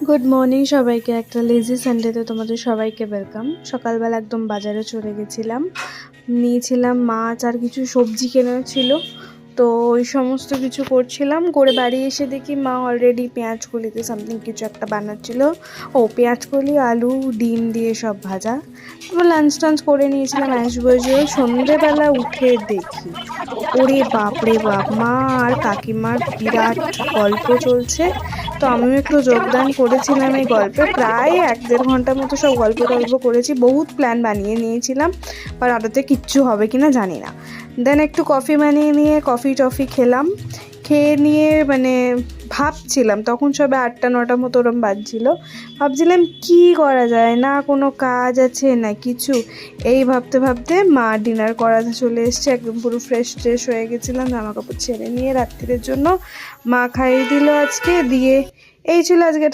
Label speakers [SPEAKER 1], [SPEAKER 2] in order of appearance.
[SPEAKER 1] Good morning সবাইকে। একটা lazy সানডেতে তোমাদের সবাইকে ওয়েলকাম। সকালবেলা একদম বাজারে চলে গেছিলাম, নিয়েছিলাম মাছ আর কিছু সবজি কেনা ছিল, তো ওই সমস্ত কিছু করছিলাম। করে বাড়ি এসে দেখি মা অলরেডি পেঁয়াজ কলিতে সামথিং কিছু একটা বানাচ্ছিল। পেঁয়াজ কলি, আলু, ডিম দিয়ে সব ভাজা। তারপর লাঞ্চ টাঞ্চ করে নিয়েছিলাম অ্যাজ। সন্ধেবেলা উঠে দেখি, ওরে বাপ রে বাপ, মা আর কাকিমার বিরাট গল্প চলছে। তো আমিও একটু যোগদান করেছিলাম এই গল্পে। প্রায় 1-1.5 ঘন্টা মতো সব গল্প করেছি। বহুত প্ল্যান বানিয়ে নিয়েছিলাম, আর আদতে কিচ্ছু হবে কিনা জানি না। দেন একটু কফি বানিয়ে নিয়ে কফি টফি খেলাম। খেয়ে নিয়ে ভাবছিলাম, তখন সবে 8টা-9টা মতো ওরম বাজছিল। ভাবছিলাম কি করা যায়, না কোনো কাজ আছে না কিছু। এই ভাবতে ভাবতে মা ডিনার করাতে চলে এসছে। একদম পুরো ফ্রেশ হয়ে গেছিলাম, জামা কাপড় ছেড়ে নিয়ে রাত্রির জন্য। মা খাইয়ে দিল আজকে, দিয়ে এই ছিল আজকে।